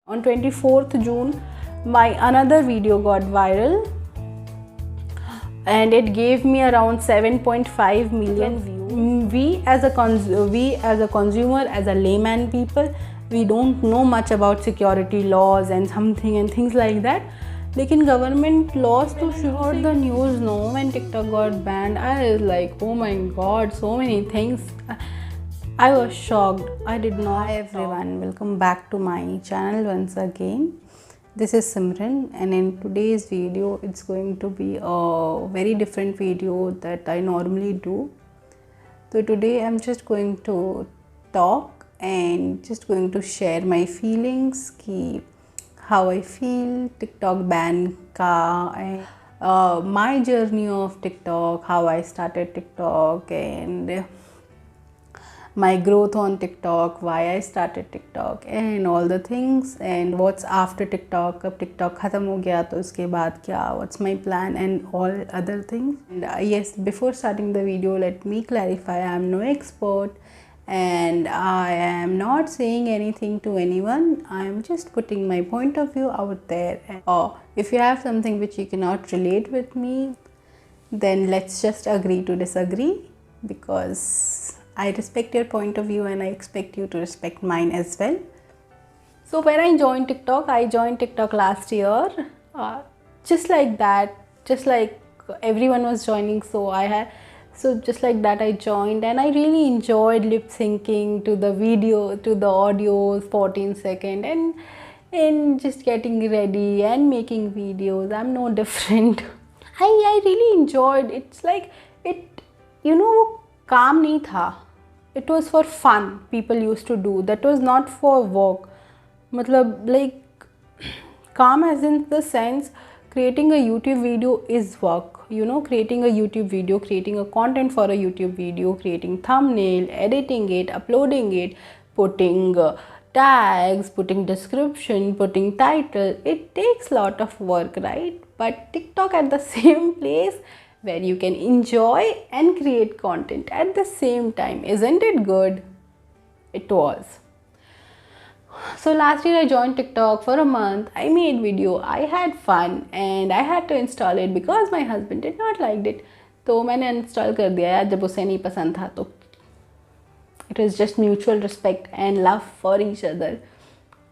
On 24th June, my another video got viral and it gave me around 7.5 million views. We as a consumer, as a layman people, we don't know much about security laws and things like that. लेकिन government laws तो शुरू the news know when TikTok got band I was like oh my God so many things. I was shocked. I did not. Hi everyone, welcome back to my channel once again. This is Simran, and in today's video it's going to be a very different video that I normally do. So today I'm just going to talk and just going to share my feelings ki how I feel TikTok ban ka, and my journey of TikTok, how I started TikTok, and my growth on TikTok, why I started TikTok, and all the things, and what's after TikTok. अब TikTok ख़त्म हो गया तो उसके बाद क्या, what's my plan, and all other things. And yes, before starting the video, let me clarify, I am no expert and I am not saying anything to anyone. I am just putting my point of view out there. If you have something which you cannot relate with me, then let's just agree to disagree, because I respect your point of view and I expect you to respect mine as well. So when I joined TikTok last year, just like that, just like everyone was joining, so just like that I joined, and I really enjoyed lip syncing to the video, to the audios, 14-second, and just getting ready and making videos. I'm no different. I really enjoyed. It's like it, वो काम नहीं था. It was for fun. People used to do that. Was not for work. मतलब like calm as in the sense, creating a YouTube video is work. Creating a YouTube video, creating a content for a YouTube video, creating thumbnail, editing it, uploading it, putting tags, putting description, putting title. It takes lot of work, right? But TikTok at the same place where you can enjoy and create content at the same time. Isn't it good? It was. So last year I joined TikTok for a month. I made video. I had fun and I had to install it because my husband did not like it. तो मैंने install कर दिया यार, जब उसे नहीं पसंद था तो. It is just mutual respect and love for each other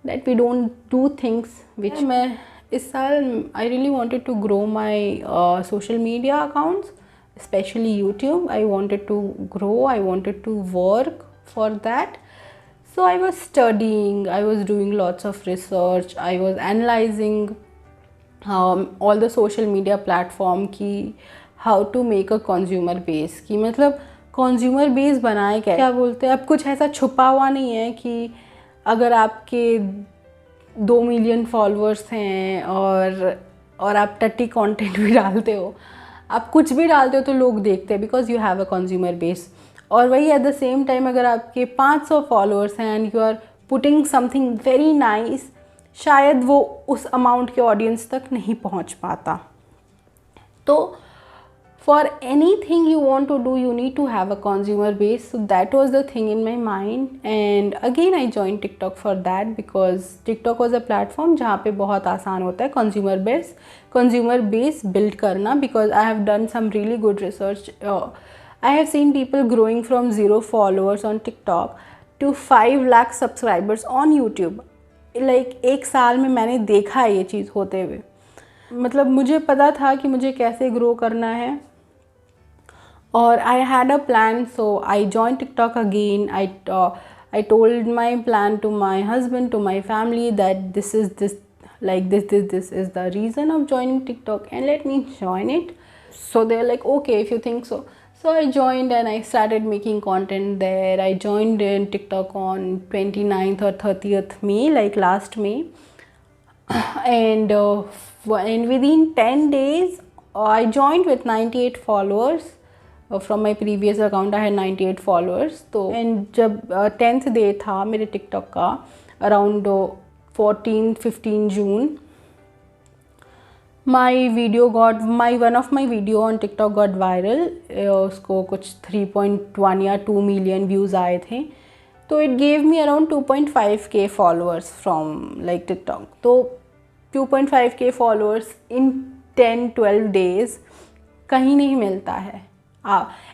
that we don't do things which मैं इस साल I really wanted to grow my social media accounts, especially YouTube. I wanted to grow, I wanted to work for that. So I was studying, I was doing lots of research, I was analyzing all the social media platform की how to make a consumer base की, मतलब consumer base बनाए क्या बोलते हैं. अब कुछ ऐसा छुपा हुआ नहीं है कि अगर आपके 2 मिलियन फॉलोअर्स हैं और आप टट्टी कंटेंट भी डालते हो, आप कुछ भी डालते हो तो लोग देखते हैं, because you have a consumer base. और वही एट द सेम टाइम अगर आपके 500 फॉलोअर्स हैं and you are putting something very nice, शायद वो उस अमाउंट के ऑडियंस तक नहीं पहुंच पाता. तो for anything you want to do, you need to have a consumer base. So that was the thing in my mind, and again I joined TikTok for that, because TikTok was a platform जहाँ पे बहुत आसान होता है consumer base build करना, because I have done some really good research. I have seen people growing from 0 followers on TikTok to 5 lakh subscribers on YouTube. Like एक साल में मैंने देखा है ये चीज़ होते हुए. मतलब मुझे पता था कि मुझे कैसे ग्रो करना है, और I had a plan, so I joined TikTok again. I told my plan to my husband, to my family, that this is the reason of joining TikTok, and let me join it. So they're like, okay, if you think so. So I joined and I started making content there. I joined in TikTok on 29th or 30th May, like last May, and within 10 days I joined with 98 followers. From my previous account I had 98 followers. तो and जब 10th day था मेरे TikTok का, around 14-15 June, one of my video on TikTok got viral. उसको कुछ 3.1 या 2 million views आए थे, तो it gave me around 2.5K followers from like TikTok. तो 2.5K फॉलोअर्स इन 10-12 डेज़ कहीं नहीं मिलता है।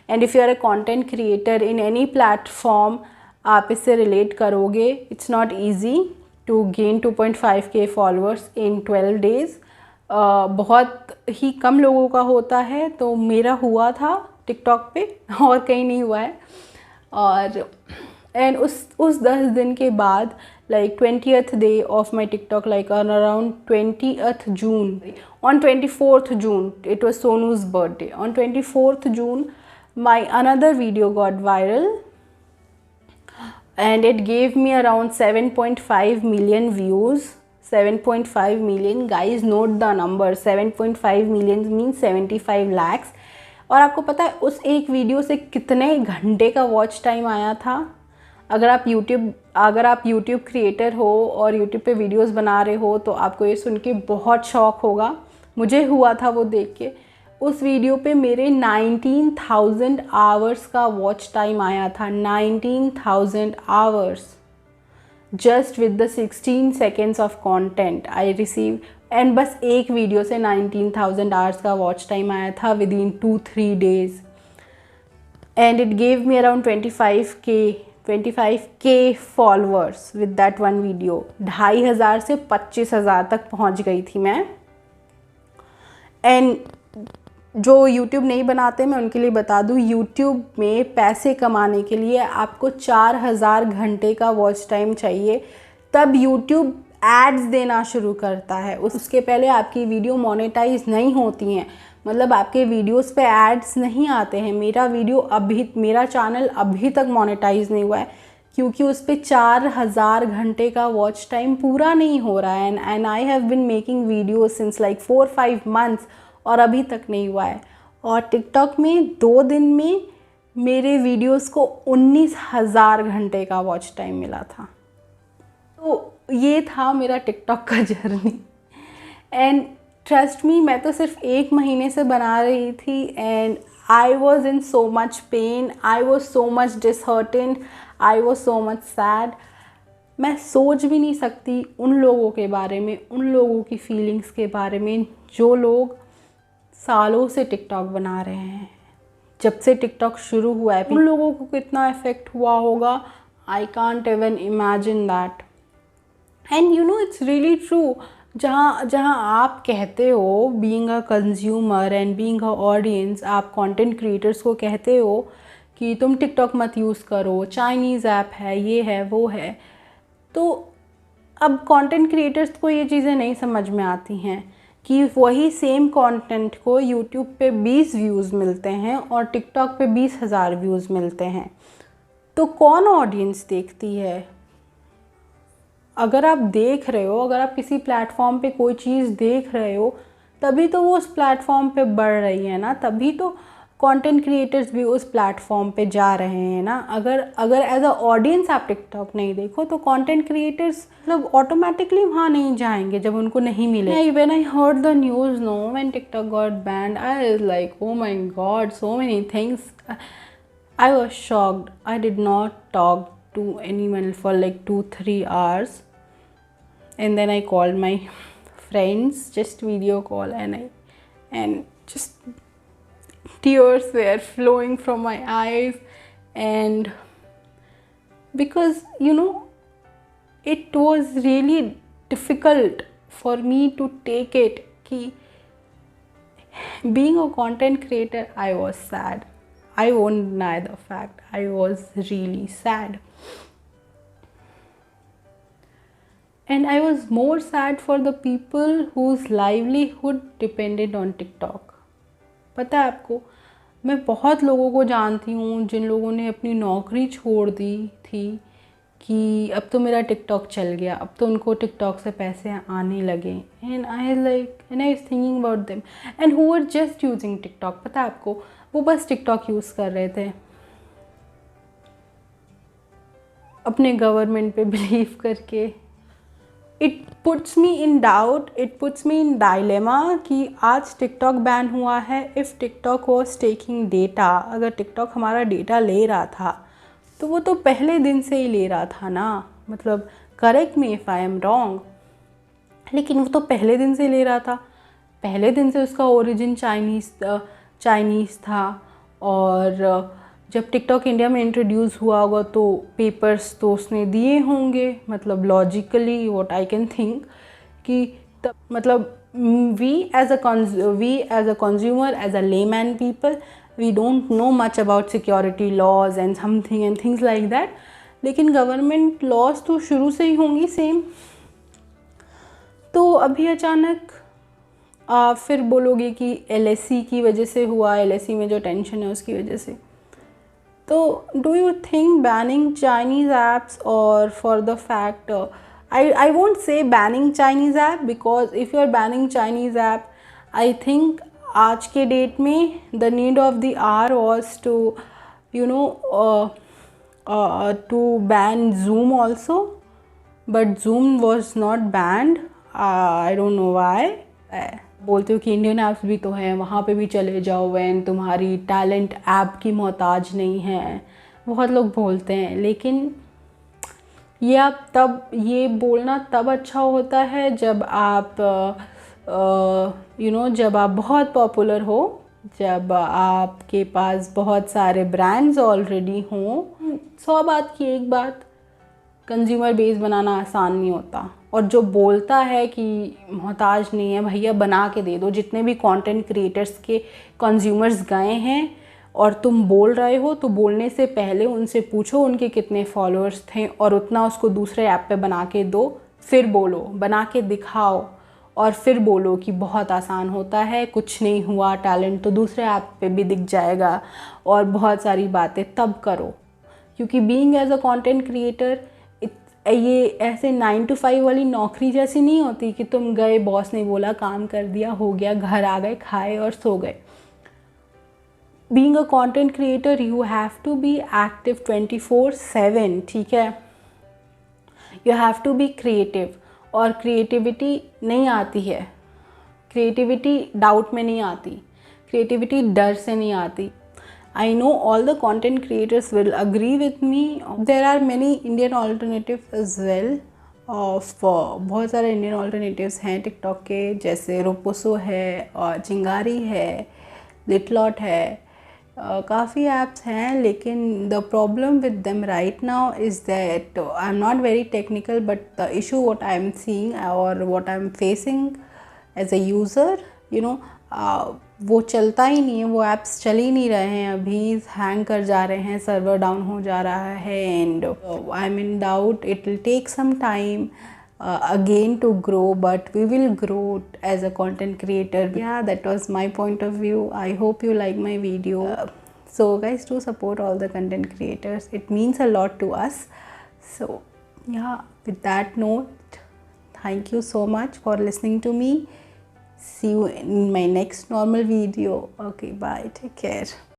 And if you are a content creator in any platform, आप इससे रिलेट करोगे, it's not easy to gain 2.5K followers in 12 days. बहुत ही कम लोगों का होता है, तो मेरा हुआ था टिकटॉक पे और कहीं नहीं हुआ है। और एंड उस 10 दिन के बाद like 20th day of my TikTok, like on around 20th June, on 24th June, it was Sonu's birthday. On 24th June, my another video got viral and it gave me around 7.5 million views. 7.5 million, guys, note the number. 7.5 million means 75 lakhs. और आपको पता है उस एक video से कितने घंटे का वॉच टाइम आया था? अगर आप YouTube क्रिएटर हो और YouTube पे वीडियोस बना रहे हो तो आपको ये सुन के बहुत शौक होगा। मुझे हुआ था वो देख के। उस वीडियो पे मेरे 19,000 आवर्स का वॉच टाइम आया था। 19,000 hours just with the 16 seconds of content I receive. And बस एक वीडियो से 19,000 आवर्स का वॉच टाइम आया था with in 2-3 days। And it gave me around 25K followers with that one video. 2,500 से 25,000 तक पहुंच गई थी मैं। एंड जो YouTube नहीं बनाते, मैं उनके लिए बता दूं, YouTube में पैसे कमाने के लिए आपको 4,000 घंटे का वॉच टाइम चाहिए, तब YouTube एड्स देना शुरू करता है। उसके पहले आपकी वीडियो मोनेटाइज नहीं होती हैं, मतलब आपके वीडियोस पे एड्स नहीं आते हैं। मेरा चैनल अभी तक मोनेटाइज नहीं हुआ है क्योंकि उस पर 4,000 घंटे का वॉच टाइम पूरा नहीं हो रहा है। And I have been making video since like 4-5 months और अभी तक नहीं हुआ है। और टिकटॉक में 2 दिन में मेरे वीडियोस को 19,000 घंटे का वॉच टाइम मिला था। तो ये था मेरा टिकटॉक का जर्नी। एंड ट्रस्ट मी, मैं तो सिर्फ 1 महीने से बना रही थी and I was in so much pain, I was so much disheartened, I was so much sad. मैं सोच भी नहीं सकती उन लोगों के बारे में, उन लोगों की फीलिंग्स के बारे में जो लोग सालों से टिकटॉक बना रहे हैं। जब से टिकटॉक शुरू हुआ है, उन लोगों को कितना इफ़ेक्ट हुआ होगा, I can't even imagine that. And you know it's really true. जहाँ आप कहते हो, being a consumer and being a audience, आप कंटेंट क्रिएटर्स को कहते हो कि तुम टिकटॉक मत यूज़ करो, चाइनीज़ ऐप है, ये है, वो है, तो अब कंटेंट क्रिएटर्स को ये चीज़ें नहीं समझ में आती हैं कि वही सेम कंटेंट को यूट्यूब पे 20 व्यूज़ मिलते हैं और टिकटॉक पे 20,000 व्यूज़ मिलते हैं। तो कौन ऑडियंस देखती है? अगर आप देख रहे हो, अगर आप किसी प्लेटफॉर्म पे कोई चीज़ देख रहे हो, तभी तो वो उस प्लेटफॉर्म पे बढ़ रही है ना, तभी तो कंटेंट क्रिएटर्स भी उस प्लेटफॉर्म पे जा रहे हैं ना। अगर एज अ ऑडियंस आप टिकटॉक नहीं देखो तो कंटेंट क्रिएटर्स मतलब ऑटोमेटिकली वहाँ नहीं जाएंगे जब उनको नहीं मिले। When I heard the news when TikTok got banned, I was like oh my God, so many things. I was shocked. I did not talk to anyone for like 2-3 hours, and then I called my friends, just video call, and just tears were flowing from my eyes. And because you know it was really difficult for me to take it कि being a content creator, I was sad. I won't deny the fact, I was really sad. And I was more sad for the people whose livelihood depended on TikTok. पता है आपको, मैं बहुत लोगों को जानती हूँ जिन लोगों ने अपनी नौकरी छोड़ दी थी कि अब तो मेरा टिकटॉक चल गया, अब तो उनको टिकटॉक से पैसे आने लगे। And I was thinking about them and who were just using TikTok. पता है आपको, वो बस टिकटॉक यूज़ कर रहे थे अपने गवर्नमेंट पे बिलीव करके। It puts me in doubt, it puts me in dilemma कि आज टिकटॉक बैन हुआ है। If TikTok was taking data, अगर टिकटॉक हमारा डेटा ले रहा था तो वो तो पहले दिन से ही ले रहा था ना, मतलब correct me if I am wrong, लेकिन वो तो पहले दिन से ले रहा था। पहले दिन से उसका ओरिजिन चाइनीज़ था। और जब टिकटॉक इंडिया में इंट्रोड्यूस हुआ होगा तो पेपर्स तो उसने दिए होंगे, मतलब logically what I can think कि तब मतलब we as a consumer, as a layman people, we don't know much about security laws and something and things like that. लेकिन गवर्नमेंट लॉज तो शुरू से ही होंगी सेम। तो अभी अचानक फिर बोलोगे कि एलएससी की वजह से हुआ, एलएससी में जो टेंशन है उसकी वजह से। तो do you think banning Chinese apps, और for the fact I won't say banning Chinese app, because if you are banning Chinese app, I think आज के डेट में the need of the hour was to to ban Zoom also, but Zoom was not banned. I don't know why. बोलते हो कि Indian apps भी तो हैं, वहाँ पे भी चले जाओ वैन तुम्हारी टैलेंट ऐप की मोहताज नहीं है, बहुत लोग बोलते हैं। लेकिन ये बोलना तब अच्छा होता है जब आप जब आप बहुत पॉपुलर हो, जब आपके पास बहुत सारे ब्रांड्स ऑलरेडी हों। 100 बात की एक बात, कंज्यूमर बेस बनाना आसान नहीं होता। और जो बोलता है कि मोहताज नहीं है, भैया बना के दे दो। जितने भी कंटेंट क्रिएटर्स के कंज्यूमर्स गए हैं और तुम बोल रहे हो, तो बोलने से पहले उनसे पूछो उनके कितने फॉलोअर्स थे और उतना उसको दूसरे ऐप पे बना के दो, फिर बोलो, बना के दिखाओ और फिर बोलो कि बहुत आसान होता है, कुछ नहीं हुआ, टैलेंट तो दूसरे ऐप पे भी दिख जाएगा और बहुत सारी बातें तब करो। क्योंकि being as a content creator ये ऐसे 9 to 5 वाली नौकरी जैसी नहीं होती कि तुम गए, बॉस ने बोला, काम कर दिया, हो गया, घर आ गए, खाए और सो गए। Being a content creator, you have to be active 24/7, ठीक है। You have to be creative, और क्रिएटिविटी नहीं आती है, क्रिएटिविटी डाउट में नहीं आती, क्रिएटिविटी डर से नहीं आती। I know all the content creators will agree with me. There are many Indian alternatives as well. बहुत सारे इंडियन alternatives हैं टिकटॉक के, जैसे रोपोसो है और चिंगारी है, लिटलॉट है, काफ़ी ऐप्स हैं। लेकिन the problem with them right now is that I am not very technical, but the issue what I am seeing और what I am facing as a user, वो चलता ही नहीं है, वो ऐप्स चल ही नहीं रहे हैं, अभी हैंग कर जा रहे हैं, सर्वर डाउन हो जा रहा है। And I am in doubt, it will take some time again to grow, but we will grow as a content creator. Yeah, that was my point of view. I hope you like my video. So guys, do support all the content creators, it means a lot to us. So yeah, with that note, thank you so much for listening to me. See you in my next normal video. Okay, bye, take care.